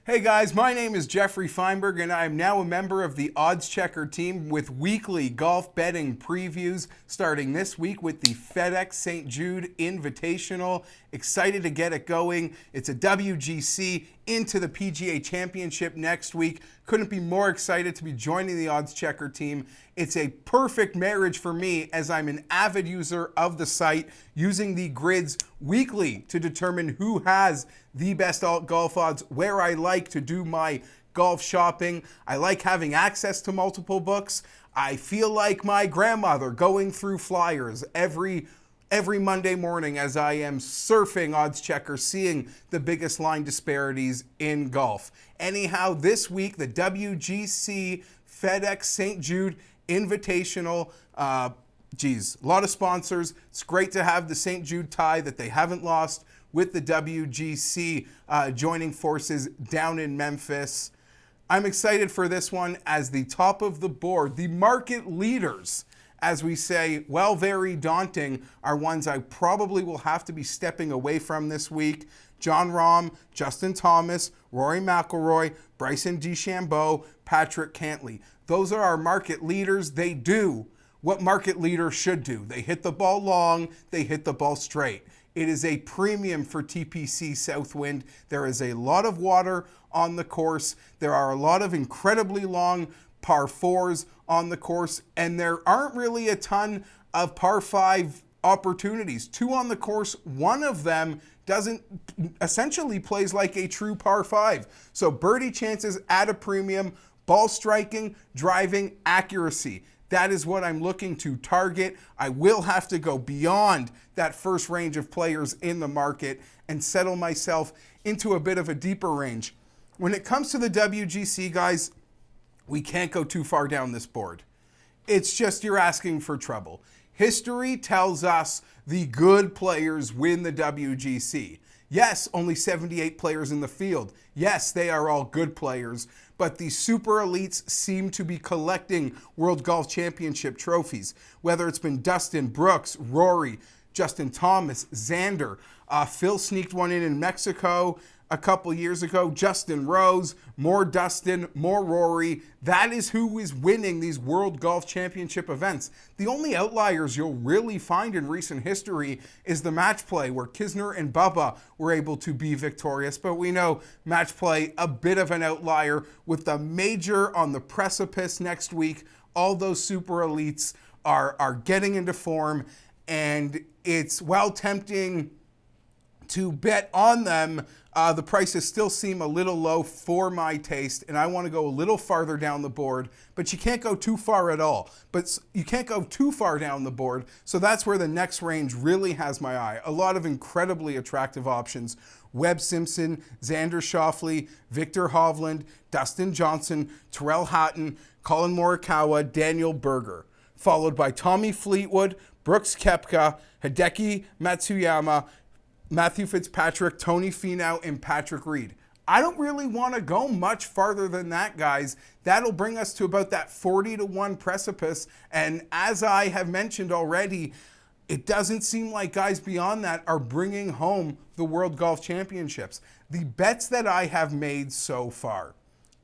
Hey guys, my name is Geoffrey Fienberg and I am now a member of the Odds Checker team with weekly golf betting previews starting this week with the FedEx St. Jude Invitational. Excited to get it going. It's a WGC into the PGA Championship next week. Couldn't be more excited to be joining the Odds Checker team. It's a perfect marriage for me as I'm an avid user of the site, using the grids weekly to determine who has the best golf odds, where I like to do my golf shopping. I like having access to multiple books. I feel like my grandmother going through flyers every Monday morning as I am surfing Odds Checker, seeing the biggest line disparities in golf. Anyhow, this week, the WGC FedEx St. Jude Invitational. A lot of sponsors. It's great to have the St. Jude tie that they haven't lost with the WGC joining forces down in Memphis. I'm excited for this one as the top of the board. The market leaders, as we say, while very daunting, are ones I probably will have to be stepping away from this week. Jon Rahm, Justin Thomas, Rory McIlroy, Bryson DeChambeau, Patrick Cantlay. Those are our market leaders. They do what market leaders should do. They hit the ball long, they hit the ball straight. It is a premium for TPC Southwind. There is a lot of water on the course. There are a lot of incredibly long par fours on the course, and there aren't really a ton of par five opportunities. Two on the course, one of them essentially plays like a true par five. So birdie chances at a premium, ball striking, driving, accuracy. That is what I'm looking to target. I will have to go beyond that first range of players in the market and settle myself into a bit of a deeper range. When it comes to the WGC, guys, we can't go too far down this board. It's just you're asking for trouble. History tells us the good players win the WGC. Yes, only 78 players in the field. Yes, they are all good players, but the super elites seem to be collecting World Golf Championship trophies. Whether it's been Dustin, Brooks, Rory, Justin Thomas, Xander, Phil sneaked one in Mexico a couple years ago, Justin Rose, more Dustin, more Rory. That is who is winning these World Golf Championship events. The only outliers you'll really find in recent history is the match play, where Kisner and Bubba were able to be victorious. But we know match play, a bit of an outlier. With the major on the precipice next week, all those super elites are getting into form, and it's while tempting to bet on them, the prices still seem a little low for my taste, and I want to go a little farther down the board, but you can't go too far at all. But you can't go too far down the board, so that's where the next range really has my eye. A lot of incredibly attractive options. Webb Simpson, Xander Schauffele, Victor Hovland, Dustin Johnson, Tyrrell Hatton, Colin Morikawa, Daniel Berger, followed by Tommy Fleetwood, Brooks Kepka, Hideki Matsuyama, Matthew Fitzpatrick, Tony Finau, and Patrick Reed. I don't really want to go much farther than that, guys. That'll bring us to about that 40-1 precipice. And as I have mentioned already, it doesn't seem like guys beyond that are bringing home the World Golf Championships. The bets that I have made so far: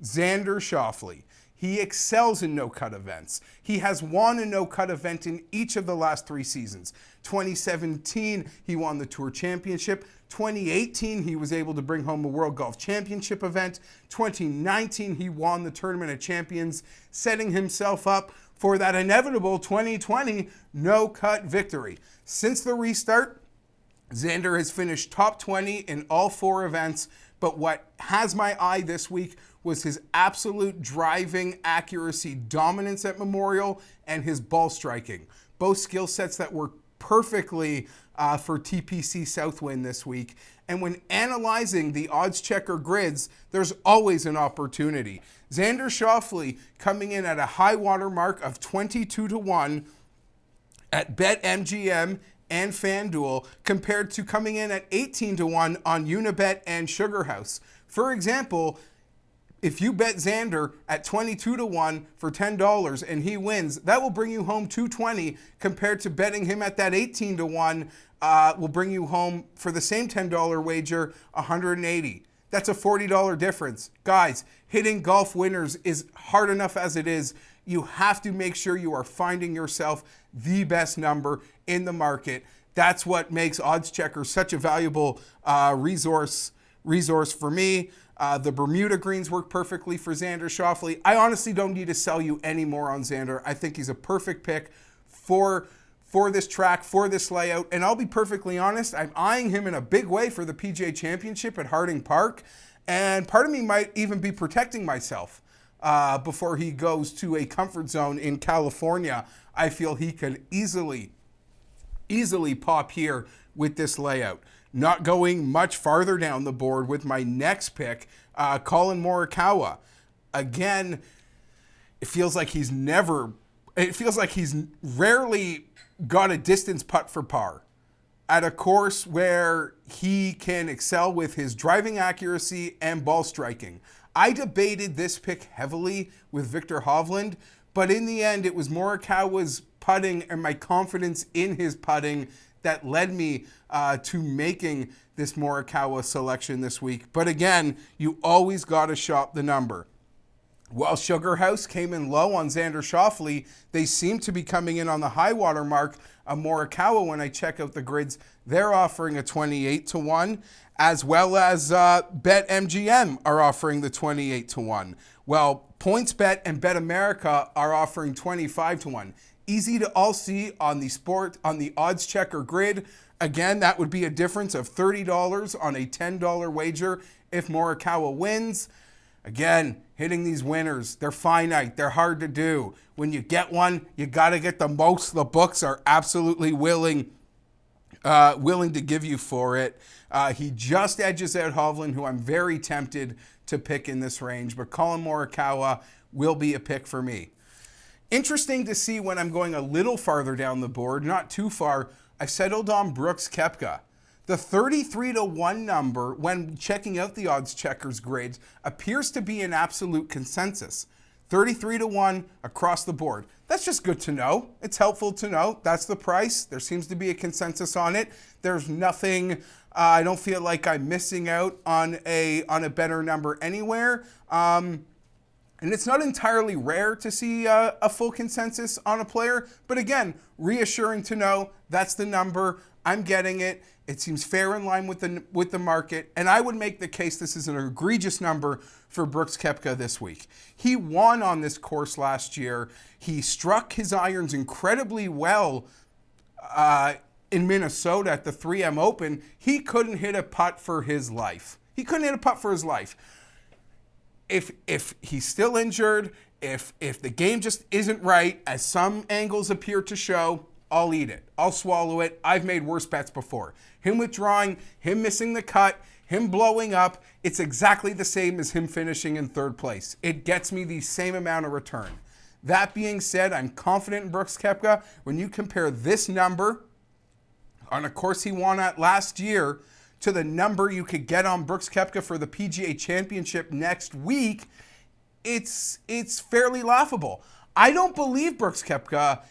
Xander Schauffele. He excels in no-cut events. He has won a no-cut event in each of the last 3 seasons. 2017, he won the Tour Championship. 2018, he was able to bring home a World Golf Championship event. 2019, he won the Tournament of Champions, setting himself up for that inevitable 2020 no-cut victory. Since the restart, Xander has finished top 20 in all 4 events, but what has my eye this week was his absolute driving accuracy dominance at Memorial and his ball striking. Both skill sets that work perfectly for TPC Southwind this week. And when analyzing the Odds Checker grids, there's always an opportunity. Xander Schauffele coming in at a high water mark of 22-1 at BetMGM and FanDuel, compared to coming in at 18-1 on Unibet and SugarHouse. For example, if you bet Xander at 22-1 for $10 and he wins, that will bring you home $220, compared to betting him at that 18-1 will bring you home for the same $10 wager $180. That's a $40 difference. Guys, hitting golf winners is hard enough as it is. You have to make sure you are finding yourself the best number in the market. That's what makes Odds Checker such a valuable resource for me. The Bermuda greens work perfectly for Xander Schauffele. I honestly don't need to sell you any more on Xander. I think he's a perfect pick for this track, for this layout. And I'll be perfectly honest, I'm eyeing him in a big way for the PGA Championship at Harding Park. And part of me might even be protecting myself before he goes to a comfort zone in California. I feel he could easily pop here with this layout. Not going much farther down the board with my next pick, Colin Morikawa. Again, it feels like he's rarely got a distance putt for par at a course where he can excel with his driving accuracy and ball striking. I debated this pick heavily with Victor Hovland, but in the end, it was Morikawa's putting and my confidence in his putting that led me to making this Morikawa selection this week. But again, you always got to shop the number. While Sugar House came in low on Xander Schauffele, they seem to be coming in on the high water mark of Morikawa. When I check out the grids, they're offering a 28-1, as well as BetMGM are offering the 28-1. Well, PointsBet and BetAmerica are offering 25-1. Easy to all see on the Odds Checker grid. Again, that would be a difference of $30 on a $10 wager if Morikawa wins. Again, hitting these winners, they're finite, they're hard to do. When you get one, you got to get the most the books are absolutely willing to give you for it. He just edges out Hovland, who I'm very tempted to pick in this range, but Colin Morikawa will be a pick for me. Interesting to see when I'm going a little farther down the board, not too far, I settled on Brooks Koepka. The 33-1 number, when checking out the Odds Checkers grids, appears to be an absolute consensus. 33-1 across the board. That's just good to know. It's helpful to know. That's the price. There seems to be a consensus on it. There's nothing, I don't feel like I'm missing out on a better number anywhere. And it's not entirely rare to see a full consensus on a player. But again, reassuring to know that's the number. I'm getting it. It seems fair in line with the market. And I would make the case this is an egregious number for Brooks Koepka this week. He won on this course last year. He struck his irons incredibly well in Minnesota at the 3M Open. He couldn't hit a putt for his life. If he's still injured, if the game just isn't right, as some angles appear to show, I'll eat it. I'll swallow it. I've made worse bets before. Him withdrawing, him missing the cut, him blowing up, it's exactly the same as him finishing in third place. It gets me the same amount of return. That being said, I'm confident in Brooks Koepka. When you compare this number on a course he won at last year to the number you could get on Brooks Koepka for the PGA Championship next week, it's fairly laughable. I don't believe Brooks Koepka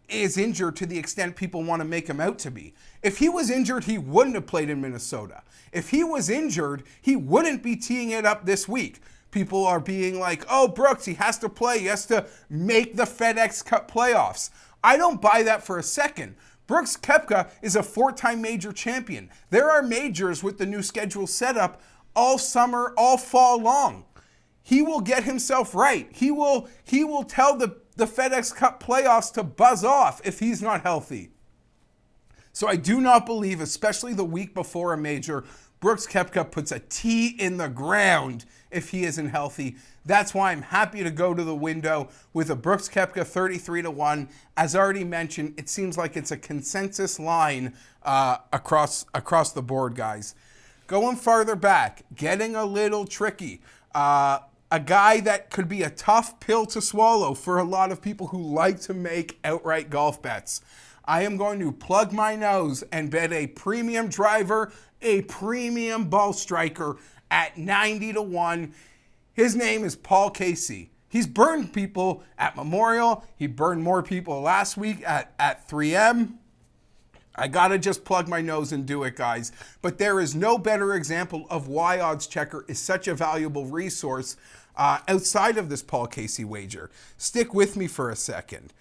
is injured to the extent people want to make him out to be. If he was injured, he wouldn't have played in Minnesota. If he was injured, he wouldn't be teeing it up this week. People are being like, oh, Brooks, he has to play. He has to make the FedEx Cup playoffs. I don't buy that for a second. Brooks Koepka is a four-time major champion. There are majors with the new schedule set up all summer, all fall long. He will get himself right. He will tell the FedEx Cup playoffs to buzz off if he's not healthy. So I do not believe, especially the week before a major, Brooks Koepka puts a tee in the ground if he isn't healthy. That's why I'm happy to go to the window with a Brooks Koepka 33-1. As already mentioned, it seems like it's a consensus line across the board, guys. Going farther back, getting a little tricky. A guy that could be a tough pill to swallow for a lot of people who like to make outright golf bets. I am going to plug my nose and bet a premium driver, a premium ball striker at 90-1. His name is Paul Casey. He's burned people at Memorial. He burned more people last week at 3M. I gotta just plug my nose and do it, guys. But there is no better example of why Odds Checker is such a valuable resource outside of this Paul Casey wager. Stick with me for a second.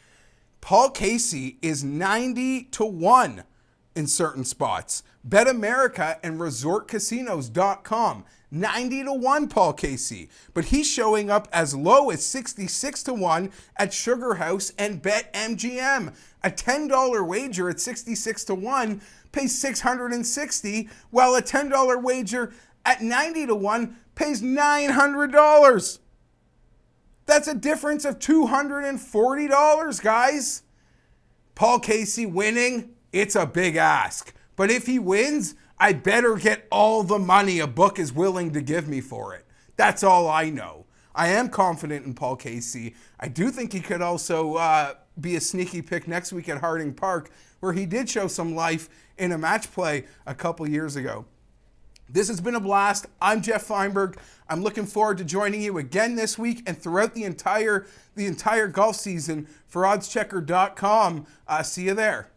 Paul Casey is 90-1 in certain spots. BetAmerica and ResortCasinos.com. 90-1 Paul Casey. But he's showing up as low as 66-1 at Sugar House and BetMGM. A $10 wager at 66-1 pays $660, while a $10 wager at 90-1 pays $900. That's a difference of $240, guys. Paul Casey winning, it's a big ask. But if he wins, I better get all the money a book is willing to give me for it. That's all I know. I am confident in Paul Casey. I do think he could also be a sneaky pick next week at Harding Park, where he did show some life in a match play a couple years ago. This has been a blast. I'm Geoff Fienberg. I'm looking forward to joining you again this week and throughout the entire golf season for oddschecker.com. See you there.